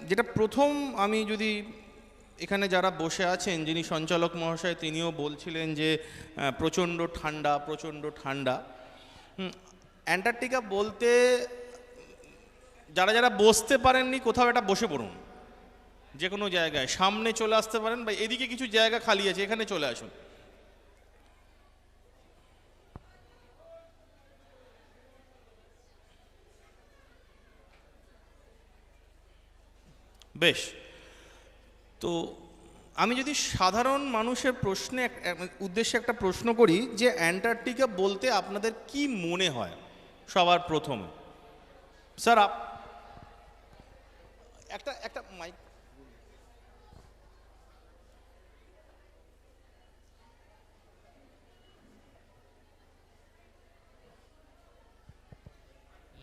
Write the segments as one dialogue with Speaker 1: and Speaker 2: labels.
Speaker 1: যেটা প্রথম আমি যদি এখানে যারা বসে আছেন, যিনি সঞ্চালক মহাশয় তিনিও বলছিলেন যে প্রচণ্ড ঠান্ডা প্রচণ্ড ঠান্ডা। অ্যান্টার্কটিকা বলতে যারা যারা বসতে পারেননি কোথাও একটা বসে পড়ুন, যে কোনো জায়গায় সামনে চলে আসতে পারেন, বা এদিকে কিছু জায়গা খালি আছে, এখানে চলে আসুন। বেশ, তো আমি যদি সাধারণ মানুষের প্রশ্নে উদ্দেশ্যে একটা প্রশ্ন করি যে অ্যান্টার্কটিকা বলতে আপনাদের কি মনে হয় সবার প্রথমে? স্যার একটা একটা মাইক।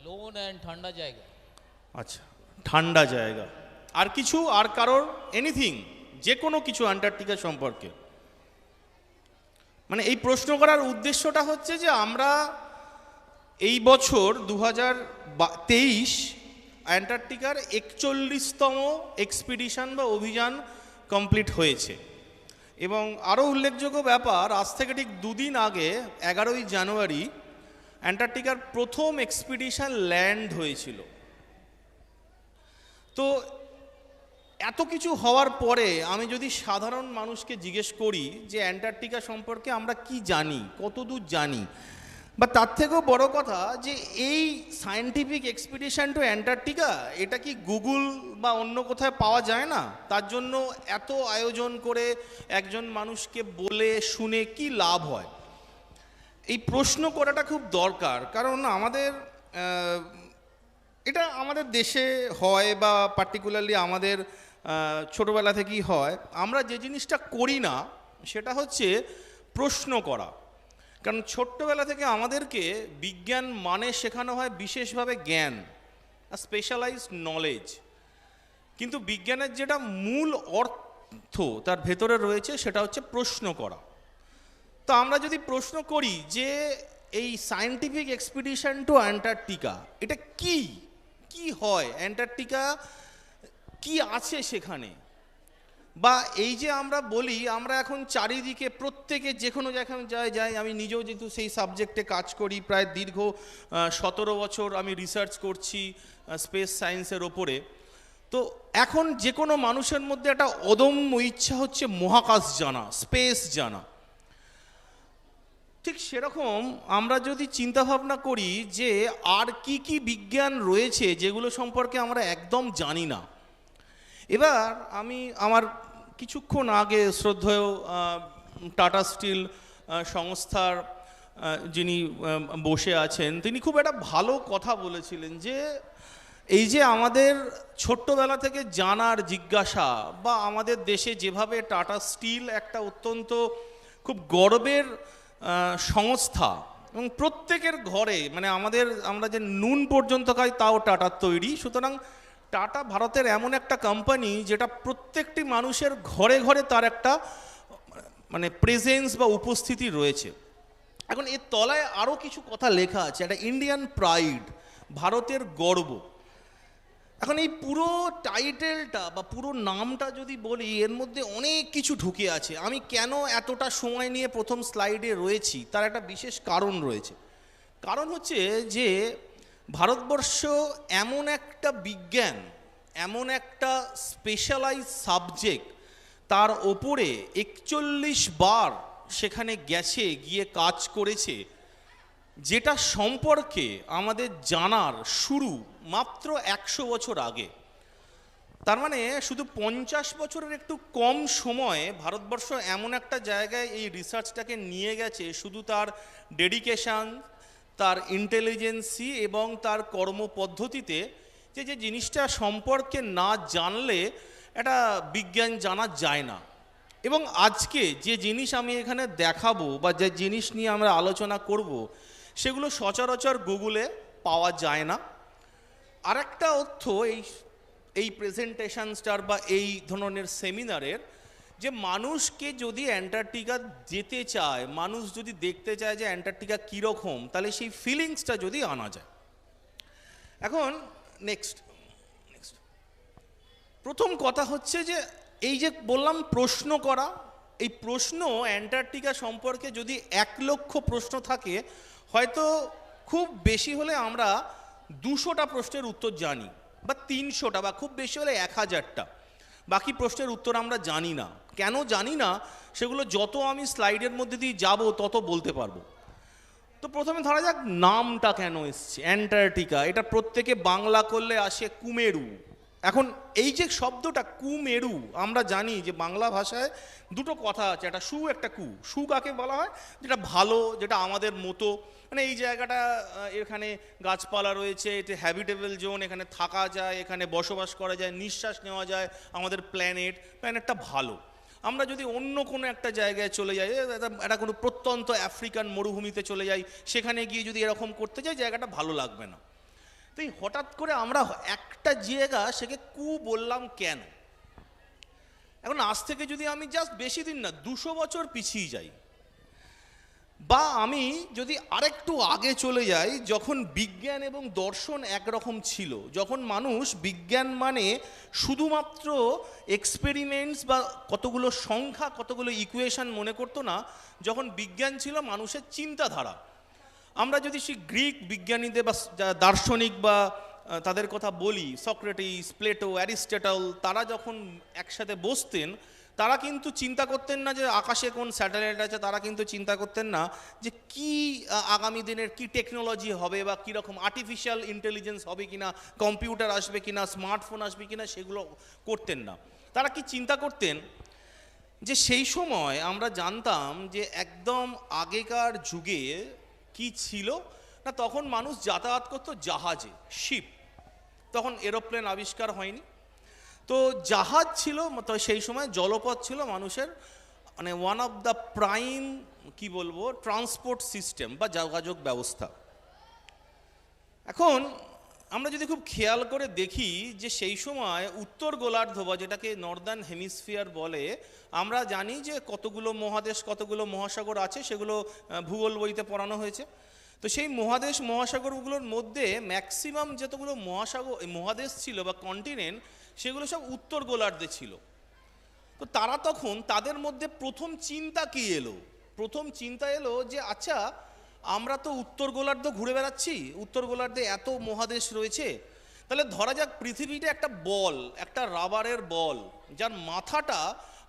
Speaker 2: লোন অ্যান্ড ঠান্ডা জায়গা।
Speaker 1: আচ্ছা, ঠান্ডা জায়গা। আর কিছু, আর কারোর এনিথিং, যে কোনো কিছু অ্যান্টার্কটিকা সম্পর্কে? মানে এই প্রশ্ন করার উদ্দেশ্যটা হচ্ছে যে আমরা এই বছর 2023 অ্যান্টার্কটিকার 41তম এক্সপিডিশন বা অভিযান কমপ্লিট হয়েছে। এবং আরও উল্লেখযোগ্য ব্যাপার, আজ থেকে ঠিক দুদিন আগে 11ই জানুয়ারি অ্যান্টার্কটিকার প্রথম এক্সপিডিশন ল্যান্ড হয়েছিল। তো এত কিছু হওয়ার পরে আমি যদি সাধারণ মানুষকে জিজ্ঞেস করি যে অ্যান্টার্কটিকা সম্পর্কে আমরা কি জানি, কতদূর জানি, বা তার থেকেও বড় কথা যে এই সায়েন্টিফিক এক্সপিডিশন টু অ্যান্টার্কটিকা এটা কি গুগল বা অন্য কোথায় পাওয়া যায় না? তার জন্য এত আয়োজন করে একজন মানুষকে বলে শুনে কি লাভ হয়? এই প্রশ্ন করাটা খুব দরকার, কারণ আমাদের এটা আমাদের দেশে হয়, বা পার্টিকুলারলি আমাদের ছোটোবেলা থেকেই হয়। আমরা যে জিনিসটা করি না সেটা হচ্ছে প্রশ্ন করা। কারণ ছোট্টবেলা থেকে আমাদেরকে বিজ্ঞান মানে শেখানো হয় বিশেষভাবে জ্ঞান, স্পেশালাইজড নলেজ। কিন্তু বিজ্ঞানের যেটা মূল অর্থ তার ভেতরে রয়েছে সেটা হচ্ছে প্রশ্ন করা। তো আমরা যদি প্রশ্ন করি যে এই সায়েন্টিফিক এক্সপিডিশন টু অ্যান্টার্কটিকা এটা কি কি হয়, অ্যান্টার্কটিকা কি আছে সেখানে, বা এই যে আমরা বলি আমরা এখন চারিদিকে প্রত্যেকে যে কোনো জায়গায় যাই, আমি নিজেও যেহেতু সেই সাবজেক্টে কাজ করি, প্রায় দীর্ঘ 17 বছর আমি রিসার্চ করছি স্পেস সায়েন্সের ওপরে। তো এখন যে কোনো মানুষের মধ্যে একটা অদম্য ইচ্ছা হচ্ছে মহাকাশ জানা, স্পেস জানা। ঠিক সেরকম আমরা যদি চিন্তাভাবনা করি যে আর কি কি বিজ্ঞান রয়েছে যেগুলো সম্পর্কে আমরা একদম জানি না। এবার আমি আমার কিছুক্ষণ আগে শ্রদ্ধেয় টাটা স্টিল সংস্থার যিনি বসে আছেন তিনি খুব একটা ভালো কথা বলেছিলেন যে এই যে আমাদের ছোট্টবেলা থেকে জানার জিজ্ঞাসা, বা আমাদের দেশে যেভাবে টাটা স্টিল একটা অত্যন্ত খুব গর্বের সংস্থা, এবং প্রত্যেকের ঘরে মানে আমরা যে নুন পর্যন্ত খাই তাও টাটার তৈরি। সুতরাং টাটা ভারতের এমন একটা কোম্পানি যেটা প্রত্যেকটি মানুষের ঘরে ঘরে তার একটা মানে প্রেজেন্স বা উপস্থিতি রয়েছে। এখন এর তলায় আরও কিছু কথা লেখা আছে, একটা ইন্ডিয়ান প্রাইড, ভারতের গর্ব। এখন এই পুরো টাইটেলটা বা পুরো নামটা যদি বলি এর মধ্যে অনেক কিছু ঢুকে আছে। আমি কেন এতটা সময় নিয়ে প্রথম স্লাইডে রয়েছি তার একটা বিশেষ কারণ রয়েছে। কারণ হচ্ছে যে ভারতবর্ষ এমন একটা বিজ্ঞান, এমন একটা স্পেশালাইজ সাবজেক্ট, তার ওপরে 41 বার সেখানে গেছে, গিয়ে কাজ করেছে, যেটা সম্পর্কে আমাদের জানার শুরু মাত্র 100 বছর আগে। তার মানে শুধু 50 বছরের একটু কম সময়ে ভারতবর্ষ এমন একটা জায়গায় এই রিসার্চটাকে নিয়ে গেছে, শুধু তার ডেডিকেশান, তার ইন্টেলিজেন্সি এবং তার কর্মপদ্ধতিতে, যে যে জিনিসটা সম্পর্কে না জানলে একটা বিজ্ঞান জানা যায় না। এবং আজকে যে জিনিস আমি এখানে দেখাবো বা যে জিনিস নিয়ে আমরা আলোচনা করব সেগুলো সচরাচর গুগলে পাওয়া যায় না। আর একটা অর্থ এই প্রেজেন্টেশনসটার বা এই ধরনের সেমিনারের, যে মানুষকে যদি অ্যান্টার্কটিকা যেতে চায়, মানুষ যদি দেখতে চায় যে অ্যান্টার্কটিকা কীরকম, তাহলে সেই ফিলিংসটা যদি আনা যায়। এখন নেক্সট প্রথম কথা হচ্ছে যে এই যে বললাম প্রশ্ন করা, এই প্রশ্ন অ্যান্টার্কটিকা সম্পর্কে যদি 1,00,000 প্রশ্ন থাকে, হয়তো খুব বেশি হলে আমরা 200টা প্রশ্নের উত্তর জানি, বা 300টা, বা খুব বেশি হলে 1000টা। বাকি প্রশ্নের উত্তর আমরা জানি না। কেন জানি না সেগুলো যত আমি স্লাইডের মধ্যে দিয়ে যাব তত বলতে পারবো। তো প্রথমে ধরা যাক নামটা কেন এসছে অ্যান্টার্কটিকা। এটা প্রত্যেকে বাংলা করলে আসে কুমেরু। এখন এই যে শব্দটা কুমেরু, আমরা জানি যে বাংলা ভাষায় দুটো কথা আছে, একটা সু একটা কু। সু কাকে বলা হয়? যেটা ভালো, যেটা আমাদের মতো, মানে এই জায়গাটা এখানে গাছপালা রয়েছে, এটা হ্যাবিটেবল জোন, এখানে থাকা যায়, এখানে বসবাস করা যায়, নিঃশ্বাস নেওয়া যায়, আমাদের প্ল্যানেটটা ভালো। আমরা যদি অন্য কোনো একটা জায়গায় চলে যাই, একটা কোনো প্রত্যন্ত আফ্রিকান মরুভূমিতে চলে যাই, সেখানে গিয়ে যদি এরকম করতে যাই, জায়গাটা ভালো লাগবে না। তো এই হঠাৎ করে আমরা একটা জায়গা সেকে কু বললাম কেন? এখন আজ থেকে যদি আমি জাস্ট বেশি দিন না 200 বছর পিছিয়ে যাই, বা আমি যদি আরেকটু আগে চলে যাই, যখন বিজ্ঞান এবং দর্শন একরকম ছিল, যখন মানুষ বিজ্ঞান মানে শুধুমাত্র এক্সপেরিমেন্টস বা কতগুলো সংখ্যা, কতগুলো ইকুয়েশন মনে করতো না, যখন বিজ্ঞান ছিল মানুষের চিন্তাধারা। আমরা যদি সেই গ্রিক বিজ্ঞানীদের বা দার্শনিক বা তাদের কথা বলি, সক্রেটিস, প্লেটো, অ্যারিস্টটল, তারা যখন একসাথে বসতেন, তারা কিন্তু চিন্তা করতেন না যে আকাশে কোন স্যাটেলাইট আছে, তারা কিন্তু চিন্তা করতেন না যে কি আগামী দিনের কি টেকনোলজি হবে, বা কীরকম আর্টিফিশিয়াল ইন্টেলিজেন্স হবে কিনা, কম্পিউটার আসবে কিনা, স্মার্টফোন আসবে কিনা, সেগুলো করতেন না। তারা কি চিন্তা করতেন যে সেই সময় আমরা জানতাম যে একদম আগেকার যুগে কি ছিল না, তখন মানুষ যাতায়াত করতো জাহাজে, শিপ। তখন এরোপ্লেন আবিষ্কার হয়নি। তো জাহাজ ছিল, তো সেই সময় জলপথ ছিল মানুষের মানে ওয়ান অফ দ্য প্রাইম কি বলবো ট্রান্সপোর্ট সিস্টেম বা যোগাযোগ ব্যবস্থা। এখন আমরা যদি খুব খেয়াল করে দেখি যে সেই সময় উত্তর গোলার্ধ বা যেটাকে নর্দার্ন হেমিসফিয়ার বলে, আমরা জানি যে কতগুলো মহাদেশ, কতগুলো মহাসাগর আছে, সেগুলো ভূগোল বইতে পড়ানো হয়েছে। তো সেই মহাদেশ মহাসাগরগুলোর মধ্যে ম্যাক্সিমাম যতগুলো মহাদেশ ছিল বা কন্টিনেন্ট, সেগুলো সব উত্তর গোলার্ধে ছিল। তো তারা তখন তাদের মধ্যে প্রথম চিন্তা কি এলো? প্রথম চিন্তা এলো যে আচ্ছা, আমরা তো উত্তর গোলার্ধ ঘুরে বেড়াচ্ছি, উত্তর গোলার্ধে এত মহাদেশ রয়েছে, তাহলে ধরা যাক পৃথিবীটা একটা বল, একটা রাবারের বল, যার মাথাটা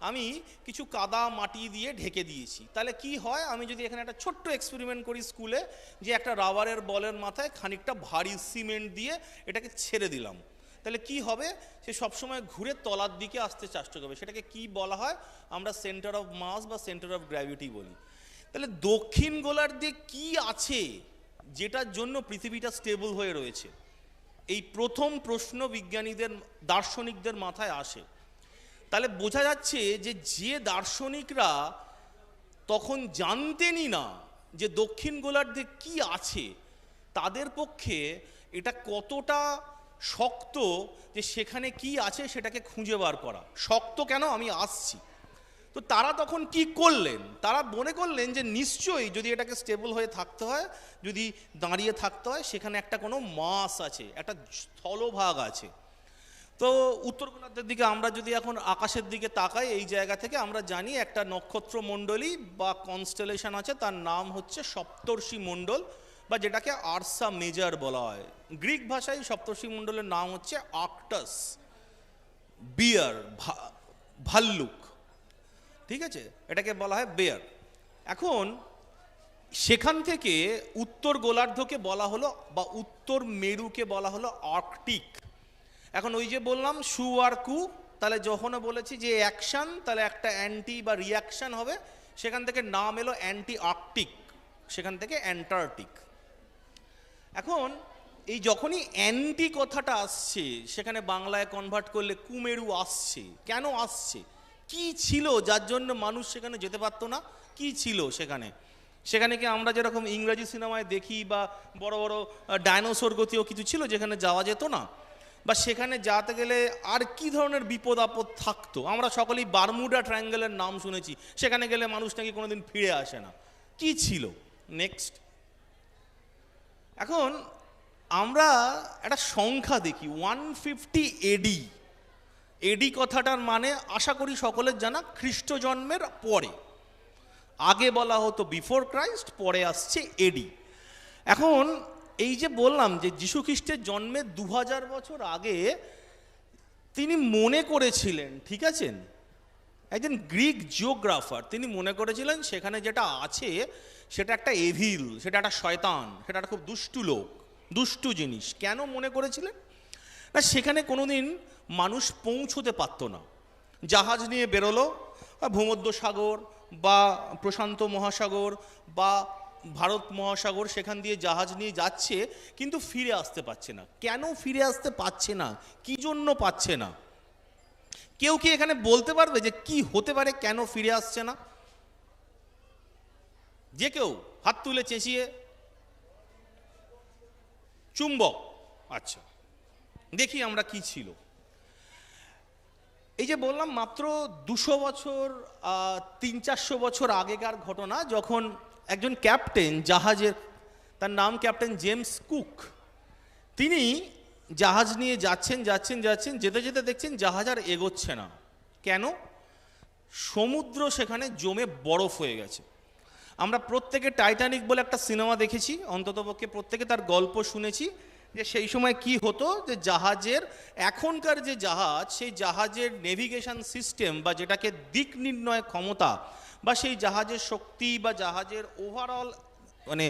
Speaker 1: আমি কিছু কাদা মাটি দিয়ে ঢেকে দিয়েছি। তাহলে কি হয়, আমি যদি এখানে একটা ছোট্ট এক্সপেরিমেন্ট করি স্কুলে, যে একটা রাবারের বলের মাথায় খানিকটা ভারী সিমেন্ট দিয়ে এটাকে ছেড়ে দিলাম, তাহলে কি হবে? সে সবসময় ঘুরে তলার দিকে আসতে চেষ্টা করবে। সেটাকে কি বলা হয়? আমরা সেন্টার অফ মাস বা সেন্টার অফ গ্র্যাভিটি বলি। তাহলে দক্ষিণ গোলার্ধে কি আছে যেটার জন্য পৃথিবীটা স্টেবল হয়ে রয়েছে? এই প্রথম প্রশ্ন বিজ্ঞানীদের, দার্শনিকদের মাথায় আসে। তাহলে বোঝা যাচ্ছে যে যে দার্শনিকরা তখন জানতেনই না যে দক্ষিণ গোলার্ধে কি আছে, তাদের পক্ষে এটা কতটা শক্ত যে সেখানে কি আছে সেটাকে খুঁজে বার করা। শক্ত কেন, আমি আসছি। তো তারা তখন কি করলেন? তারা মনে করলেন যে নিশ্চয়ই যদি এটাকে স্টেবল হয়ে থাকতে হয়, যদি দাঁড়িয়ে থাকতে হয়, সেখানে একটা কোনো মাস আছে, একটা স্থলভাগ আছে। তো উত্তর গোলার্ধের দিকে আমরা যদি এখন আকাশের দিকে তাকাই, এই জায়গা থেকে আমরা জানি একটা নক্ষত্রমণ্ডলী বা কনস্টেলেশন আছে, তার নাম হচ্ছে সপ্তর্ষি মণ্ডল, বা যেটাকে আরসা মেজর বলা হয়। গ্রিক ভাষায় সপ্তর্ষি মণ্ডলের নাম হচ্ছে আর্কটাস, বিয়ার, ভাল্লুক, ঠিক আছে, এটাকে বলা হয় বেয়ার। এখন সেখান থেকে উত্তর গোলার্ধকে বলা হলো, বা উত্তর মেরুকে বলা হলো আর্কটিক। এখন ওই যে বললাম সু আর কু, তাহলে যখন বলেছি যে অ্যাকশন, তাহলে একটা অ্যান্টি বা রিয়াকশন হবে, সেখান থেকে নাম এলো অ্যান্টি আর্কটিক, সেখান থেকে অ্যান্টার্কটিক। এখন এই যখনই অ্যান্টি কথাটা আসছে, সেখানে বাংলায় কনভার্ট করলে কুমেরু আসছে। কেন আসছে? কি ছিল যার জন্য মানুষ সেখানে যেতে পারতো না? কি ছিল সেখানে? সেখানে কি আমরা যেরকম ইংরাজি সিনেমায় দেখি, বা বড় বড় ডাইনোসর গতিও কিছু ছিল যেখানে যাওয়া যেত না? বা সেখানে যেতে গেলে আর কি ধরনের বিপদ আপদ থাকতো? আমরা সকলেই বারমুডা ট্রায়াঙ্গেলের নাম শুনেছি, সেখানে গেলে মানুষ নাকি কোনোদিন ফিরে আসে না। কি ছিল? নেক্সট, এখন আমরা একটা সংখ্যা দেখি 150 AD, এডি কথাটার মানে আশা করি সকলের জানা, খ্রিস্ট জন্মের পরে। আগে বলা হতো বিফোর ক্রাইস্ট, পরে আসছে এডি। এখন এই যে বললাম যে যীশু খ্রিস্টের জন্মের 2000 বছর আগে তিনি মনে করেছিলেন, ঠিক আছেন, একজন গ্রিক জিওগ্রাফার, তিনি মনে করেছিলেন সেখানে যেটা আছে সেটা একটা এভিল, সেটা একটা শয়তান, সেটা একটা খুব দুষ্টু লোক, দুষ্টু জিনিস। কেন মনে করেছিলেন না, সেখানে কোনোদিন মানুষ পৌঁছতে পারতো না। জাহাজ নিয়ে বেরোলো, ভূমধ্য সাগর বা প্রশান্ত মহাসাগর বা ভারত মহাসাগর, সেখান দিয়ে জাহাজ নিয়ে যাচ্ছে, কিন্তু ফিরে আসতে পারছে না। কেন ফিরে আসতে পারছে না, কি জন্য পাচ্ছে না? কেউ কি এখানে বলতে পারবে যে কি হতে পারে, কেন ফিরে আসছে না? যে কেউ হাত তুলে চেঁচিয়ে। চুম্বক। আচ্ছা, দেখি আমরা কি ছিল। এই যে বললাম মাত্র 200 বছর 300-400 বছর আগেকার ঘটনা, যখন একজন ক্যাপ্টেন জাহাজের, তার নাম ক্যাপ্টেন জেমস কুক, তিনি জাহাজ নিয়ে যাচ্ছেন যাচ্ছেন যাচ্ছেন, যেতে যেতে দেখছেন জাহাজ আর এগোচ্ছে না। কেন? সমুদ্র সেখানে জমে বরফ হয়ে গেছে। আমরা প্রত্যেকে টাইটানিক বলে একটা সিনেমা দেখেছি, অন্ততপক্ষে প্রত্যেকে তার গল্প শুনেছি, যে সেই সময় কি হতো, যে জাহাজের, এখনকার যে জাহাজ, সেই জাহাজের নেভিগেশন সিস্টেম বা যেটাকে দিক নির্ণয় ক্ষমতা বা সেই জাহাজের শক্তি বা জাহাজের ওভারঅল মানে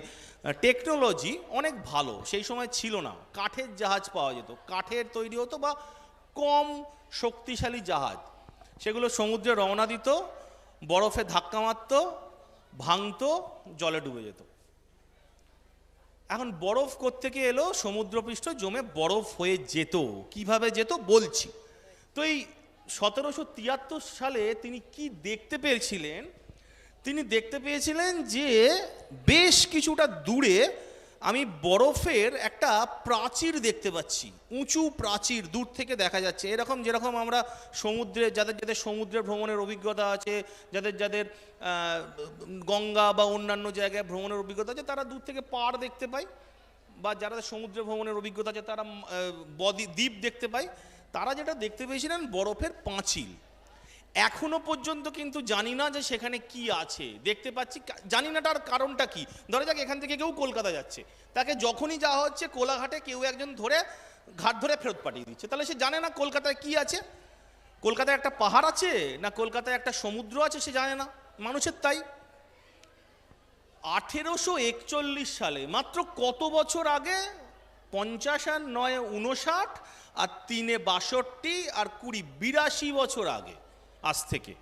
Speaker 1: টেকনোলজি অনেক ভালো সেই সময় ছিল না। কাঠের জাহাজ পাওয়া যেত, কাঠের তৈরি হতো বা কম শক্তিশালী জাহাজ, সেগুলো সমুদ্রে রওনা দিত, বরফে ধাক্কা মারত, ভাঙতো, জলে ডুবে যেত। এখন বরফ কোত্থেকে এলো? সমুদ্রপৃষ্ঠ জমে বরফ হয়ে যেত। কিভাবে যেত বলছি। তো এই 1773 সালে তিনি কি দেখতে পেয়েছিলেন? তিনি দেখতে পেয়েছিলেন যে বেশ কিছুটা দূরে আমি বরফের একটা প্রাচীর দেখতে পাচ্ছি, উঁচু প্রাচীর দূর থেকে দেখা যাচ্ছে। এরকম যেরকম আমরা সমুদ্রে, যাদের যাদের সমুদ্রে ভ্রমণের অভিজ্ঞতা আছে, যাদের যাদের গঙ্গা বা অন্যান্য জায়গায় ভ্রমণের অভিজ্ঞতা আছে, তারা দূর থেকে পাড় দেখতে পায়, বা যারা সমুদ্রে ভ্রমণের অভিজ্ঞতা আছে তারা দ্বীপ দেখতে পায়। তারা যেটা দেখতে পেয়েছিলেন বরফের পাঁচিল। এখনো পর্যন্ত কিন্তু জানি না যে সেখানে কি আছে। দেখতে পাচ্ছি, জানি না তার কারণটা কি। ধরে যাক এখান থেকে কেউ কলকাতা যাচ্ছে, তাকে যখনই যাওয়া হচ্ছে কোলাঘাটে কেউ একজন ধরে ঘাট ধরে ফেরত পাঠিয়ে দিচ্ছে, তাহলে সে জানে না কলকাতায় কি আছে। কলকাতায় একটা পাহাড় আছে না কলকাতায় একটা সমুদ্র আছে সে জানে না। মানুষের তাই। 1841 সালে, মাত্র কত বছর আগে, 50 আর 9 59 আর 3 62 আর 20 82 বছর আগে, আজ থেকে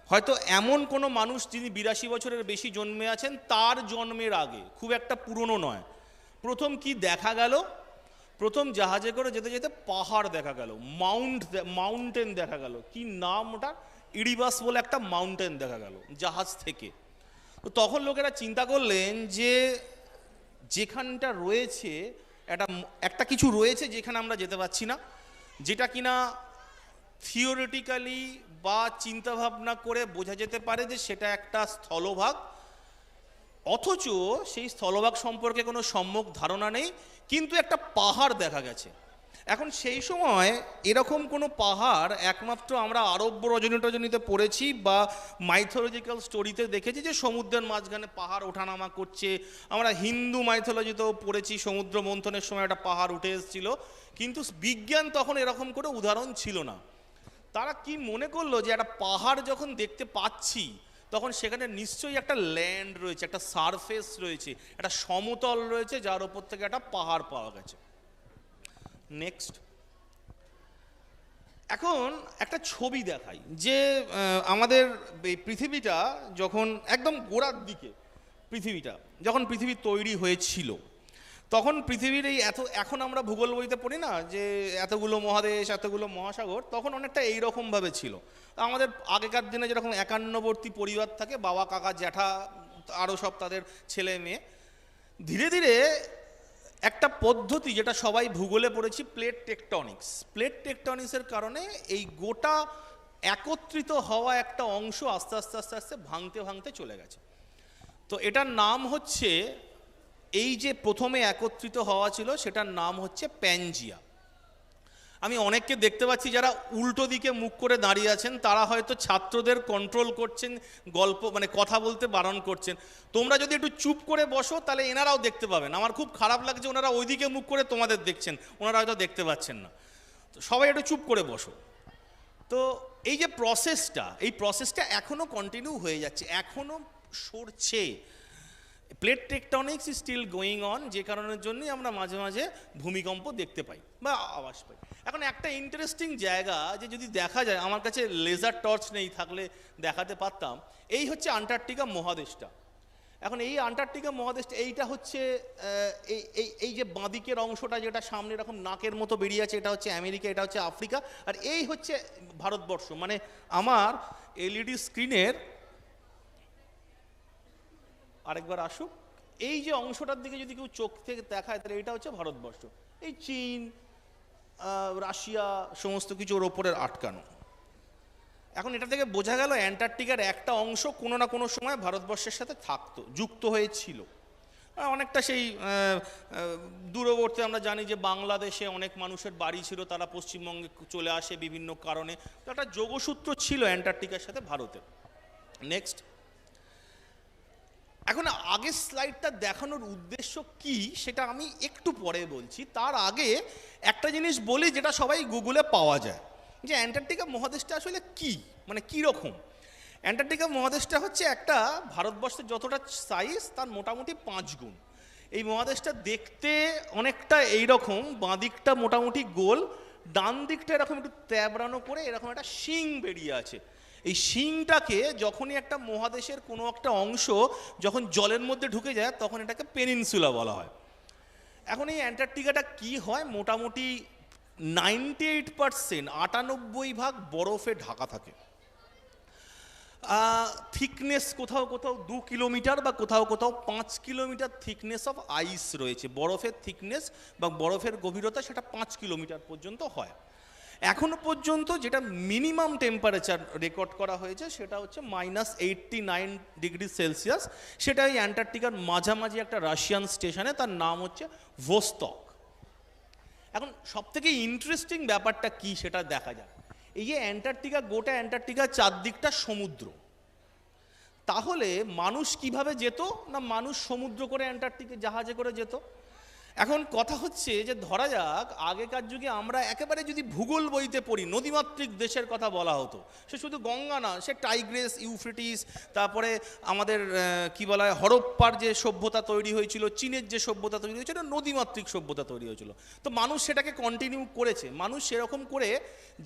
Speaker 1: হয়তো এমন কোনো মানুষ যিনি 82 বছরের বেশি জন্মে আছেন, তার জন্মের আগে, খুব একটা পুরনো নয়। প্রথম কি দেখা গেল? প্রথম জাহাজে করে যেতে যেতে পাহাড় দেখা গেল, মাউন্টেন দেখা গেল। কি নাম ওটা? ইরিবাস বলে একটা মাউন্টেন দেখা গেল জাহাজ থেকে। তো তখন লোকেরা চিন্তা করলেন যে যেখানটা রয়েছে একটা কিছু রয়েছে যেখানে আমরা যেতে পারছি না, যেটা কিনা থিওরিটিক্যালি বা চিন্তাভাবনা করে বোঝা যেতে পারে যে সেটা একটা স্থলভাগ, অথচ সেই স্থলভাগ সম্পর্কে কোনো সম্যক ধারণা নেই, কিন্তু একটা পাহাড় দেখা গেছে। এখন সেই সময় এরকম কোনো পাহাড় একমাত্র আমরা আরব্য রজনীতে পড়েছি বা মাইথোলজিক্যাল স্টোরিতে দেখেছি যে সমুদ্রের মাঝখানে পাহাড় ওঠানামা করছে। আমরা হিন্দু মাইথোলজিতেও পড়েছি সমুদ্র মন্থনের সময় একটা পাহাড় উঠে এসেছিল, কিন্তু বিজ্ঞান তখন এরকম করে উদাহরণ ছিল না। তারা কি মনে করলো যে একটা পাহাড় যখন দেখতে পাচ্ছি তখন সেখানে নিশ্চয়ই একটা ল্যান্ড রয়েছে, একটা সারফেস রয়েছে, একটা সমতল রয়েছে, যার ওপর থেকে একটা পাহাড় পাওয়া গেছে। নেক্সট, এখন একটা ছবি দেখাই যে আমাদের এই পৃথিবীটা যখন একদম গোড়ার দিকে, যখন পৃথিবী তৈরি হয়েছিল, তখন পৃথিবীর এই এখন আমরা ভূগোল বইতে পড়ি না যে এতগুলো মহাদেশ, এতগুলো মহাসাগর, তখন অনেকটা এইরকমভাবে ছিল। আমাদের আগেকার দিনে যেরকম একান্নবর্তী পরিবার থাকে, বাবা, কাকা, জ্যাঠা, আরও সব তাদের ছেলে মেয়ে, ধীরে ধীরে একটা পদ্ধতি যেটা সবাই ভূগোলে পড়েছি, প্লেট টেকটনিক্সের কারণে এই গোটা একত্রিত হওয়া একটা অংশ আস্তে আস্তে আস্তে আস্তে ভাঙতে ভাঙতে চলে গেছে। তো এটার নাম হচ্ছে, এই যে প্রথমে একত্রিত হওয়া ছিল সেটার নাম হচ্ছে প্যানজিয়া। আমি অনেককে দেখতে পাচ্ছি যারা উল্টো দিকে মুখ করে দাঁড়িয়ে আছেন, তারা হয়তো ছাত্রদের কন্ট্রোল করছেন, গল্প মানে কথা বলতে বারণ করছেন। তোমরা যদি একটু চুপ করে বসো তাহলে এনারাও দেখতে পাবেন। আমার খুব খারাপ লাগছে ওনারা ওইদিকে মুখ করে তোমাদের দেখছেন, ওনারা হয়তো দেখতে পাচ্ছেন না। তো সবাই একটু চুপ করে বসো। তো এই যে এই প্রসেসটা এখনও কন্টিনিউ হয়ে যাচ্ছে, এখনও সরছে। Plate tectonics is still going on, যে কারণের জন্যই আমরা মাঝে মাঝে ভূমিকম্প দেখতে পাই বা আওয়াজ পাই। এখন একটা ইন্টারেস্টিং জায়গা, যে যদি দেখা যায়, আমার কাছে লেজার টর্চ নেই, থাকলে দেখাতে পারতাম। এই হচ্ছে আন্টার্কটিকা মহাদেশটা। এখন এই আন্টার্কটিকা মহাদেশটা, এইটা হচ্ছে এই এই এই যে বাঁদিকের অংশটা যেটা সামনে এরকম নাকের মতো বেরিয়ে আছে, এটা হচ্ছে আমেরিকা, এটা হচ্ছে আফ্রিকা, আর এই হচ্ছে ভারতবর্ষ। মানে আমার এলইডি স্ক্রিনের আরেকবার আসুক, এই যে অংশটার দিকে যদি কেউ চোখ থেকে দেখায় তাহলে এটা হচ্ছে ভারতবর্ষ। এই চীন, রাশিয়া সমস্ত কিছু ওর ওপরের আটকানো। এখন এটা থেকে বোঝা গেল অ্যান্টার্কটিকার একটা অংশ কোনো না কোনো সময় ভারতবর্ষের সাথে থাকতো, যুক্ত হয়েছিল। অনেকটা সেই দূরবর্তী, আমরা জানি যে বাংলাদেশে অনেক মানুষের বাড়ি ছিল, তারা পশ্চিমবঙ্গে চলে আসে বিভিন্ন কারণে। তো একটা যোগসূত্র ছিল অ্যান্টার্কটিকার সাথে ভারতের। নেক্সট, এখন আগের স্লাইডটা দেখানোর উদ্দেশ্য কি সেটা আমি একটু পরে বলছি। তার আগে একটা জিনিস বলি যেটা সবাই গুগলে পাওয়া যায়, যে অ্যান্টার্কটিকা মহাদেশটা আসলে কি, মানে কী রকম। অ্যান্টার্কটিকা মহাদেশটা হচ্ছে একটা ভারতবর্ষের যতটা সাইজ তার মোটামুটি 5 গুণ। এই মহাদেশটা দেখতে অনেকটা এইরকম, বাঁ দিকটা মোটামুটি গোল, ডান দিকটা এরকম একটু ত্যাবড়ানো করে এরকম একটা শিং বেরিয়ে আছে। এই শিংটাকে যখনই একটা মহাদেশের কোনো একটা অংশ যখন জলের মধ্যে ঢুকে যায় তখন এটাকে পেনিনসুলা বলা হয়। এখন এই অ্যান্টার্কটিকাটা কি হয়, মোটামুটি 98%, 98% বরফে ঢাকা থাকে। থিকনেস কোথাও কোথাও 2 কিলোমিটার বা কোথাও কোথাও 5 কিলোমিটার থিকনেস অফ আইস রয়েছে। বরফের থিকনেস বা বরফের গভীরতা সেটা 5 কিলোমিটার পর্যন্ত হয়। এখনো পর্যন্ত যেটা মিনিমাম টেম্পারেচার রেকর্ড করা হয়েছে সেটা হচ্ছে -89 ডিগ্রি সেলসিয়াস। সেটা এই অ্যান্টার্কটিকার মাঝামাঝি একটা রাশিয়ান স্টেশনে, তার নাম হচ্ছে ভোস্তক। এখন সবথেকে ইন্টারেস্টিং ব্যাপারটা কি সেটা দেখা যায়। এই যে অ্যান্টার্কটিকা, গোটা অ্যান্টার্কটিকার চারদিকটা সমুদ্র। তাহলে মানুষ কিভাবে যেত না, মানুষ সমুদ্র করে অ্যান্টার্কটিকা জাহাজে করে যেত। এখন কথা হচ্ছে যে ধরা যাক আগেকার যুগে আমরা একেবারে যদি ভূগোল বইতে পড়ি, নদীমাতৃক দেশের কথা বলা হতো, সে শুধু গঙ্গা না, সে টাইগ্রেস, ইউফ্রেটিস, তারপরে আমাদের কি বলা হয় হরপ্পার যে সভ্যতা তৈরি হয়েছিল, চীনের যে সভ্যতা তৈরি হয়েছিল, নদীমাতৃক সভ্যতা তৈরি হয়েছিল। তো মানুষ সেটাকে কন্টিনিউ করেছে। মানুষ সেরকম করে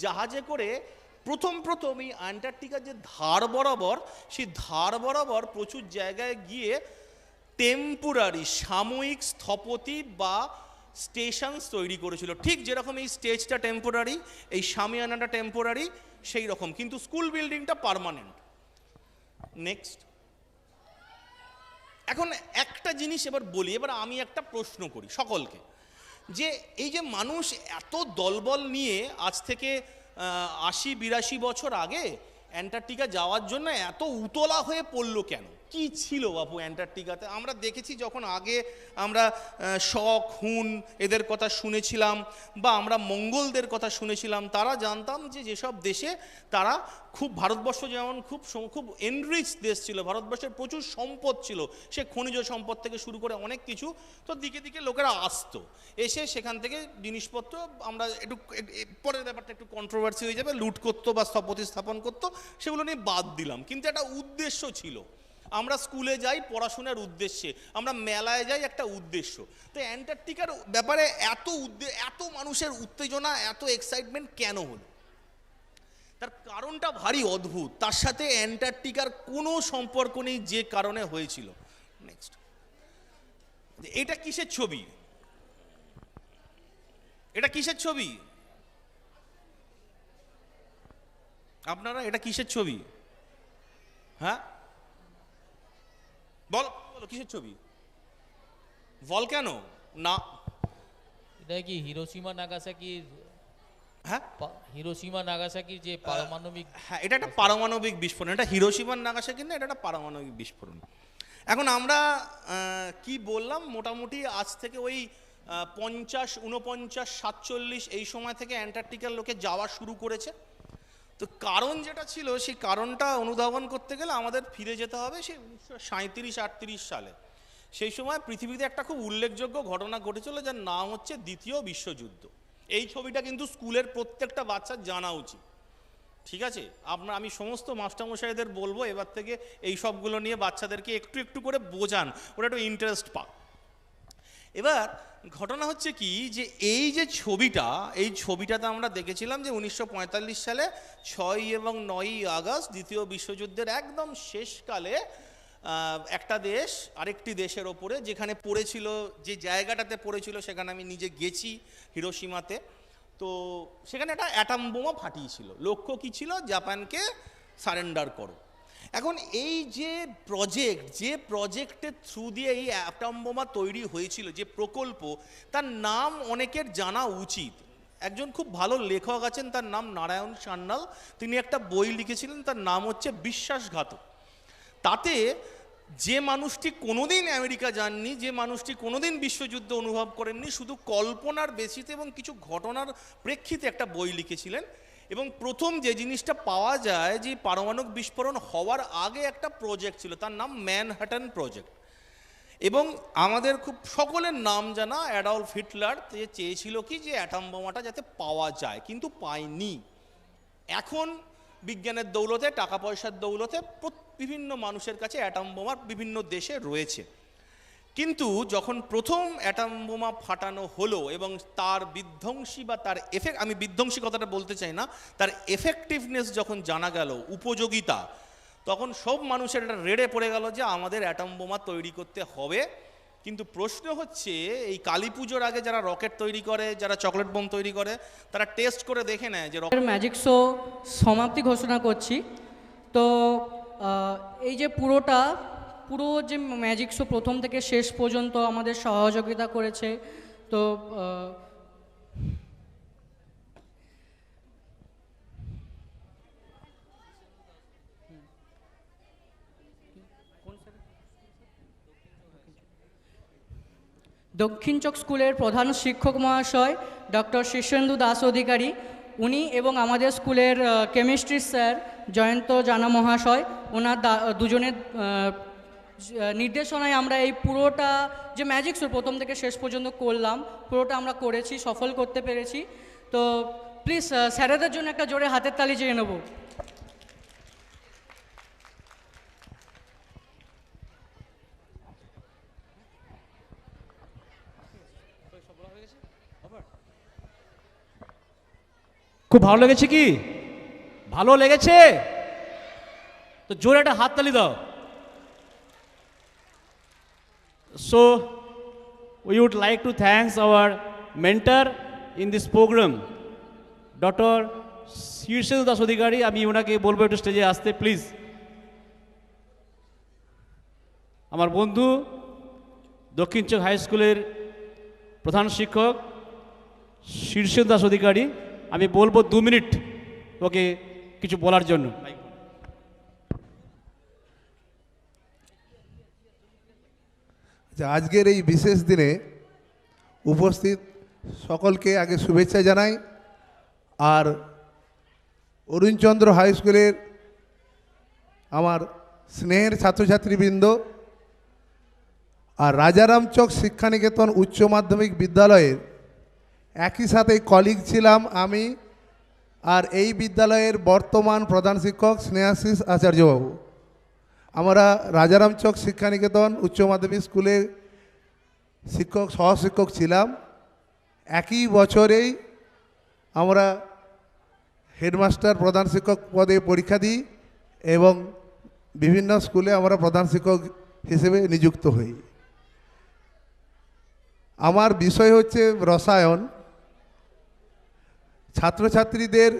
Speaker 1: জাহাজে করে প্রথম এই অ্যান্টার্কটিকার যে ধার বরাবর, সেই ধার বরাবর প্রচুর জায়গায় গিয়ে টেম্পোরারি সাময়িক স্থপতি বা স্টেশনস তৈরি করেছিল। ঠিক যেরকম এই স্টেজটা টেম্পোরারি, এই সামিয়ানাটা টেম্পোরারি, সেই রকম, কিন্তু স্কুল বিল্ডিংটা পার্মানেন্ট। নেক্সট, এখন একটা জিনিস এবার বলি, এবার আমি একটা প্রশ্ন করি সকলকে, যে এই যে মানুষ এত দলবল নিয়ে আজ থেকে 80-82 বছর আগে অ্যান্টার্কটিকা যাওয়ার জন্য এত উতলা হয়ে পড়লো কেন? কি ছিল বাপু অ্যান্টার্কটিকাতে? আমরা দেখেছি যখন আগে আমরা শক, হুন এদের কথা শুনেছিলাম বা আমরা মঙ্গলদের কথা শুনেছিলাম, তারা জানতাম যে যেসব দেশে তারা খুব, ভারতবর্ষ যেমন খুব এনরিচ দেশ ছিল, ভারতবর্ষের প্রচুর সম্পদ ছিল, সে খনিজ সম্পদ থেকে শুরু করে অনেক কিছু। তো দিকে দিকে লোকেরা আসতো, এসে সেখান থেকে জিনিসপত্র, আমরা একটু পরের ব্যাপারটা একটু কন্ট্রোভার্সি হয়ে যাবে, লুট করতো বা স্থপতি স্থাপন করতো, সেগুলো নিয়ে বাদ দিলাম। কিন্তু একটা উদ্দেশ্য ছিল, আমরা স্কুলে যাই পড়াশোনার উদ্দেশ্যে, আমরা মেলায় যাই একটা উদ্দেশ্য। তো অ্যান্টার্কটিকার ব্যাপারে এত মানুষের উত্তেজনা, এত এক্সাইটমেন্ট কেন হলো? তার কারণটা ভারী অদ্ভুত, তার সাথে অ্যান্টার্কটিকার কোনো সম্পর্ক নেই যে কারণে হয়েছিল। নেক্সট, এটা কিসের ছবি? এটা কিসের ছবি আপনারা? এটা কিসের ছবি? হ্যাঁ বলো কিসের ছবি? ভলক্যানো না?
Speaker 2: এটা কি হিরোশিমা নাগাসাকির?
Speaker 1: হ্যাঁ,
Speaker 2: হিরোশিমা নাগাসাকির যে পারমাণবিক,
Speaker 1: হ্যাঁ, এটা একটা পারমাণবিক বিস্ফোরণ। এটা হিরোশিমা নাগাসাকি না, এটা একটা পারমাণবিক বিস্ফোরণ। এখন আমরা কি বললাম, মোটামুটি আজ থেকে ওই 50, 49, 47 এই সময় থেকে অ্যান্টার্কটিকার লোকে যাওয়া শুরু করেছে। তো কারণ যেটা ছিল সেই কারণটা অনুধাবন করতে গেলে আমাদের ফিরে যেতে হবে সেই 1937-38 সালে। সেই সময় পৃথিবীতে একটা খুব উল্লেখযোগ্য ঘটনা ঘটেছিল যার নাম হচ্ছে দ্বিতীয় বিশ্বযুদ্ধ। এই ছবিটা কিন্তু স্কুলের প্রত্যেকটা বাচ্চার জানা উচিত, ঠিক আছে? আমি সমস্ত মাস্টারমশাইদের বলবো এবার থেকে এই সবগুলো নিয়ে বাচ্চাদেরকে একটু একটু করে বোঝান, ওরা একটু ইন্টারেস্ট পাক। এবার ঘটনা হচ্ছে কি যে এই যে ছবিটা, এই ছবিটাতে আমরা দেখেছিলাম যে 1945 সালে 6 এবং 9 আগস্ট দ্বিতীয় বিশ্বযুদ্ধের একদম শেষকালে একটা দেশ আরেকটি দেশের ওপরে যেখানে পড়েছিল, যে জায়গাটাতে পড়েছিল সেখানে আমি নিজে গেছি, হিরোশিমাতে। তো সেখানে একটা অ্যাটম বোমা ফাটিয়েছিল। লক্ষ্য কী ছিল? জাপানকে সারেন্ডার করো। এখন এই যে প্রজেক্টের থ্রু দিয়ে এই অ্যাটম বোমা তৈরি হয়েছিল, যে প্রকল্প, তার নাম অনেকের জানা উচিত। একজন খুব ভালো লেখক আছেন, তার নাম নারায়ণ সান্যাল। তিনি একটা বই লিখেছিলেন, তার নাম হচ্ছে বিশ্বাসঘাতক। তাতে যে মানুষটি কোনোদিন আমেরিকা যাননি, যে মানুষটি কোনোদিন বিশ্বযুদ্ধ অনুভব করেননি, শুধু কল্পনার বেসিতে এবং কিছু ঘটনার প্রেক্ষিতে একটা বই লিখেছিলেন। এবং প্রথম যে জিনিসটা পাওয়া যায় যে পারমাণবিক বিস্ফোরণ হওয়ার আগে একটা প্রজেক্ট ছিল, তার নাম ম্যানহাটন প্রজেক্ট। এবং আমাদের খুব সকলের নাম জানা অ্যাডলফ হিটলার যে চেয়েছিল কি যে অ্যাটম বোমাটা যাতে পাওয়া যায়, কিন্তু পায়নি। এখন বিজ্ঞানের দৌলতে, টাকা পয়সার দৌলতে বিভিন্ন মানুষের কাছে অ্যাটম বোমা বিভিন্ন দেশে রয়েছে। কিন্তু যখন প্রথম অ্যাটম বোমা ফাটানো হলো এবং তার বিধ্বংসী বা তার আমি বিধ্বংসী কথাটা বলতে চাই না, তার এফেক্টিভনেস যখন জানা গেল, উপযোগিতা, তখন সব মানুষের একটা রেড়ে পড়ে গেল যে আমাদের অ্যাটম বোমা তৈরি করতে হবে। কিন্তু প্রশ্ন হচ্ছে, এই কালী পুজোর আগে যারা রকেট তৈরি করে, যারা চকলেট বোম তৈরি করে, তারা টেস্ট করে দেখে নেয় যে
Speaker 3: ম্যাজিক শো সমাপ্তি ঘোষণা করছি। তো এই যে পুরো যে ম্যাজিক শো প্রথম থেকে শেষ পর্যন্ত আমাদের সহযোগিতা করেছে, তো দক্ষিণ চক স্কুলের প্রধান শিক্ষক মহাশয় ডক্টর শীর্ষেন্দু দাস অধিকারী, উনি এবং আমাদের স্কুলের কেমিস্ট্রি স্যার জয়ন্ত জানা মহাশয়, ওনার দুজনের নির্দেশনায় আমরা এই পুরোটা যে ম্যাজিক শো প্রথম থেকে শেষ পর্যন্ত করলাম, পুরোটা আমরা করেছি, সফল করতে পেরেছি। তো প্লিজ স্যারেদের জন্য একটা জোরে হাতের তালি চেয়ে নেব।
Speaker 4: খুব ভালো লেগেছে কি? ভালো লেগেছে তো জোরে একটা হাততালি দাও। So we would like to thank our mentor in this program, Dr. Shirshendu Das অধিকারী। আমি ওনাকে বলবো একটু স্টেজে আসতে প্লিজ। আমার বন্ধু দক্ষিণ চক হাই স্কুলের প্রধান শিক্ষক শীর্ষেন্দু দাস অধিকারী, আমি বলবো 2 মিনিট ওকে কিছু বলার জন্য।
Speaker 5: আজকের এই বিশেষ দিনে উপস্থিত সকলকে আগে শুভেচ্ছা জানাই। আর অরুণচন্দ্র হাই স্কুলের আমার স্নেহের ছাত্রছাত্রীবৃন্দ আর রাজারাম চক শিক্ষানিকেতন উচ্চ মাধ্যমিক বিদ্যালয়ের একই সাথে কলিগ ছিলাম আমি আর এই বিদ্যালয়ের বর্তমান প্রধান শিক্ষক স্নেহাশিস আচার্যবাবু। আমরা রাজারাম চক শিক্ষানিকেতন উচ্চ মাধ্যমিক স্কুলে সহশিক্ষক ছিলাম। একই বছরেই আমরা হেডমাস্টার প্রধান শিক্ষক পদে পরীক্ষা দিই এবং বিভিন্ন স্কুলে আমরা প্রধান শিক্ষক হিসেবে নিযুক্ত হই। আমার বিষয় হচ্ছে রসায়ন। ছাত্রছাত্রীদের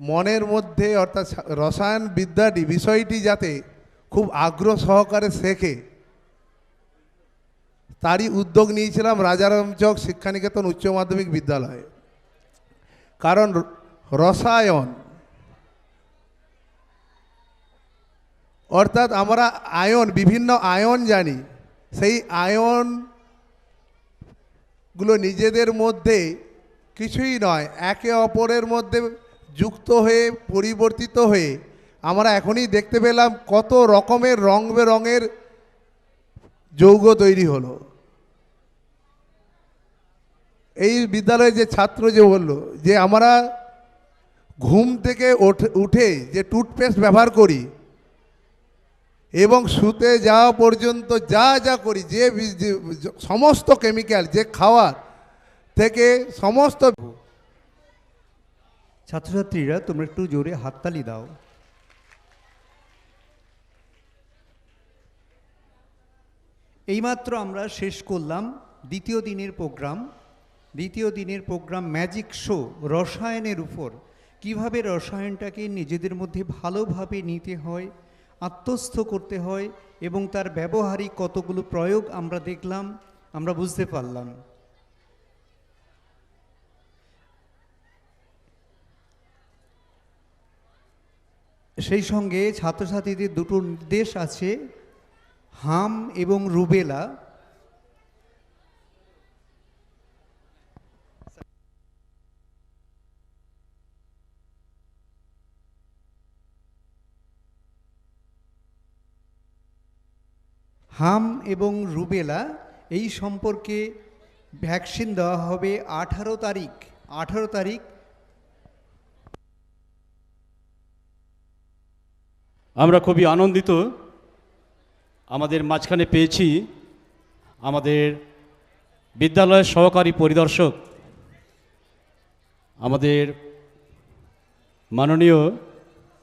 Speaker 5: মনের মধ্যে অর্থাৎ রসায়ন বিদ্যাটি বিষয়টি যাতে খুব আগ্রহ সহকারে শেখে, তারই উদ্যোগ নিয়েছিলাম রাজারাম চক শিক্ষানিকেতন উচ্চ মাধ্যমিক বিদ্যালয়ে। কারণ রসায়ন অর্থাৎ আমরা আয়ন, বিভিন্ন আয়ন জানি, সেই আয়ন গুলো নিজেদের মধ্যে কিছুই নয়, একে অপরের মধ্যে যুক্ত হয়ে পরিবর্তিত হয়ে আমরা এখনই দেখতে পেলাম কত রকমের রং বেরঙের যৌগ তৈরি হলো। এই বিদ্যালয়ে যে ছাত্র যে বলল যে আমরা ঘুম থেকে উঠে যে টুথপেস্ট ব্যবহার করি এবং শুতে যাওয়া পর্যন্ত যা যা করি, যে সমস্ত কেমিক্যাল, যে খাওয়ার থেকে সমস্ত।
Speaker 6: ছাত্রছাত্রীরা তোমরা একটু জোরে হাততালি দাও। এইমাত্র আমরা শেষ করলাম দ্বিতীয় দিনের প্রোগ্রাম ম্যাজিক শো, রসায়নের উপর। কিভাবে রসায়নটাকে নিজেদের মধ্যে ভালোভাবে নিতে হয়, আত্মস্থ করতে হয় এবং তার ব্যবহারিক কতগুলো প্রয়োগ আমরা দেখলাম, আমরা বুঝতে পারলাম। সেই সঙ্গে ছাত্রছাত্রীদের দুটো নির্দেশ আছে, হাম এবং রুবেলা। হাম এবং রুবেলা এই সম্পর্কে ভ্যাকসিন দেওয়া হবে 18 তারিখ।
Speaker 4: আমরা খুবই আনন্দিত আমাদের মাঝখানে পেয়েছি আমাদের বিদ্যালয়ের সহকারী পরিদর্শক, আমাদের মাননীয়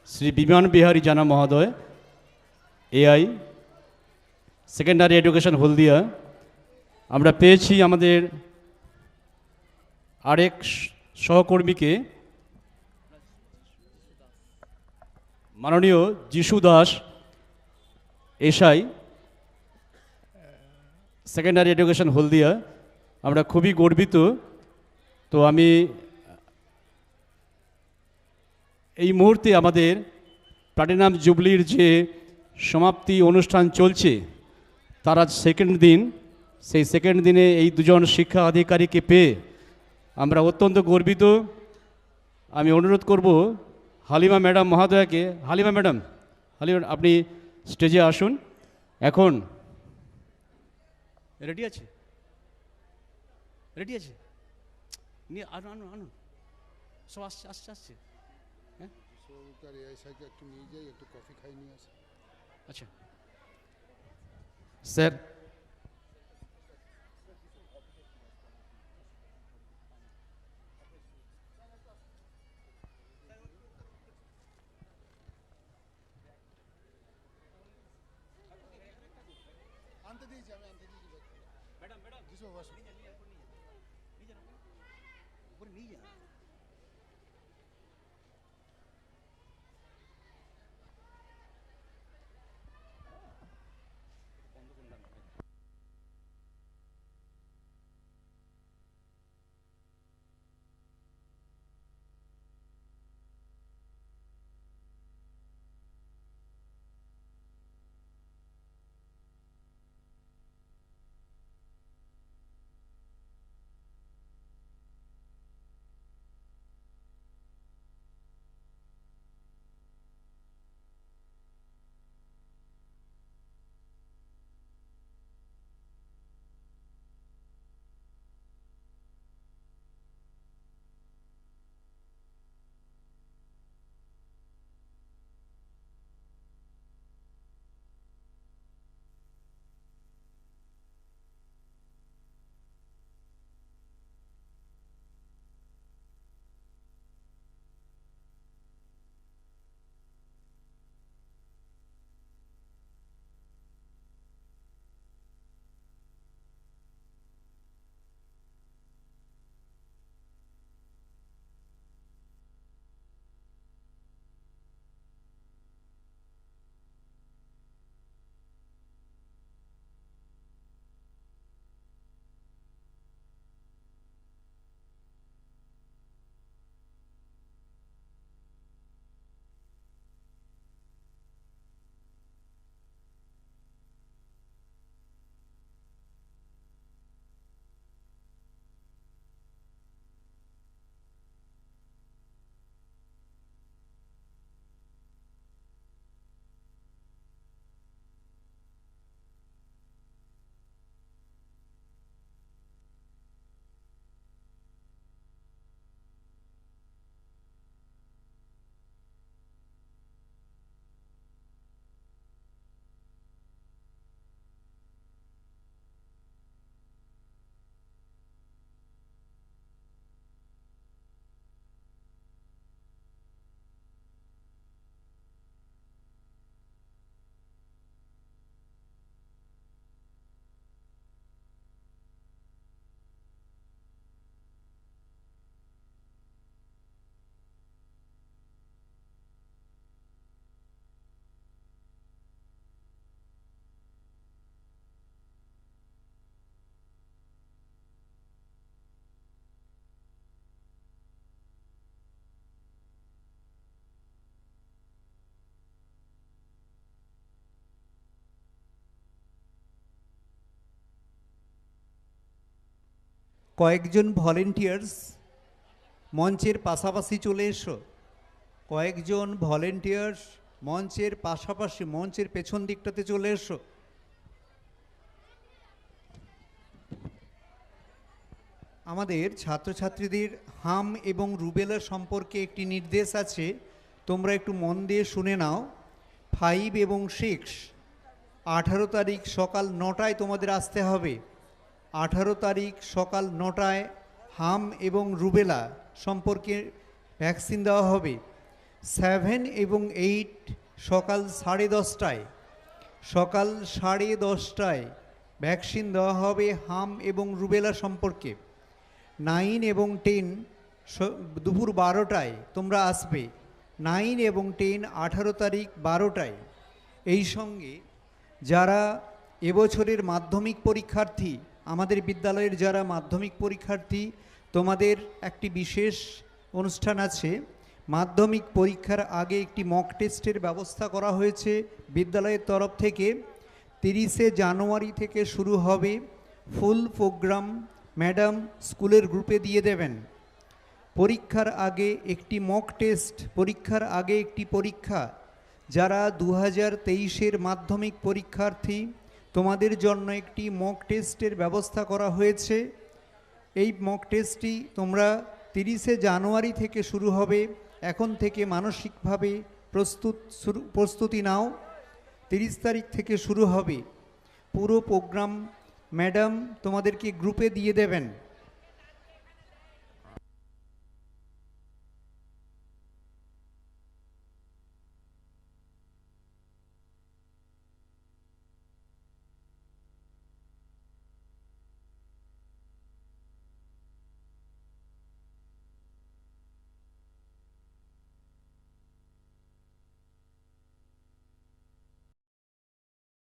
Speaker 4: শ্রী বিমান বিহারী জানা মহোদয়, এআই সেকেন্ডারি এডুকেশন হলদিয়া। আমরা পেয়েছি আমাদের আরেক সহকর্মীকে, মাননীয় যিশু দাস, এসআই সেকেন্ডারি এডুকেশন হলদিয়া। আমরা খুবই গর্বিত। তো আমি এই মুহূর্তে আমাদের প্লাটিনাম জুবলির যে সমাপ্তি অনুষ্ঠান চলছে তার আজ সেকেন্ড দিন। সেই সেকেন্ড দিনে এই দুজন শিক্ষা আধিকারিককে পেয়ে আমরা অত্যন্ত গর্বিত। আমি অনুরোধ করব হালিমা ম্যাডাম মহোদয়াকে, হালিমা ম্যাডাম আপনি স্টেজে আসুন। এখন রেডি আছে নিয়ে আনুন সব আসছে হ্যাঁ আচ্ছা স্যার।
Speaker 6: কয়েকজন ভলেন্টিয়ার্স মঞ্চের পাশাপাশি চলে এসো। কয়েকজন ভলেন্টিয়ার্স মঞ্চের পাশাপাশি মঞ্চের পেছন দিকটাতে চলে এসো। আমাদের ছাত্রছাত্রীদের হাম এবং রুবেলা সম্পর্কে একটি নির্দেশ আছে, তোমরা একটু মন দিয়ে শুনে নাও। 5 এবং 6 18 তারিখ সকাল 9টায় তোমাদের আসতে হবে। 18 তারিখ সকাল 9টায় হাম এবং রুবেলা সম্পর্কে ভ্যাকসিন দেওয়া হবে। 7 এবং 8 সকাল 10:30টায়, সকাল 10:30টায় ভ্যাকসিন দেওয়া হবে হাম এবং রুবেলা সম্পর্কে। 9 এবং 10 দুপুর 12টায় তোমরা আসবে। 9 এবং 10 18 তারিখ 12টায়। এই সঙ্গে যারা এবছরের মাধ্যমিক পরীক্ষার্থী, আমাদের বিদ্যালয়ের যারা মাধ্যমিক পরীক্ষার্থী, তোমাদের একটি বিশেষ অনুষ্ঠান আছে। মাধ্যমিক পরীক্ষার আগে একটি মক টেস্টের ব্যবস্থা করা হয়েছে বিদ্যালয়ের তরফ থেকে। 30শে জানুয়ারি থেকে শুরু হবে। ফুল প্রোগ্রাম ম্যাডাম স্কুলের গ্রুপে দিয়ে দেবেন। পরীক্ষার আগে একটি মক টেস্ট, পরীক্ষার আগে একটি পরীক্ষা। যারা 2023-এর মাধ্যমিক পরীক্ষার্থী, তোমাদের জন্য একটি মক টেস্টের ব্যবস্থা করা হয়েছে। এই মক টেস্টটি তোমরা 30শে জানুয়ারি থেকে শুরু হবে। এখন থেকে মানসিকভাবে প্রস্তুতি নাও। 30 তারিখ থেকে শুরু হবে। পুরো প্রোগ্রাম ম্যাডাম তোমাদেরকে গ্রুপে দিয়ে দেবেন।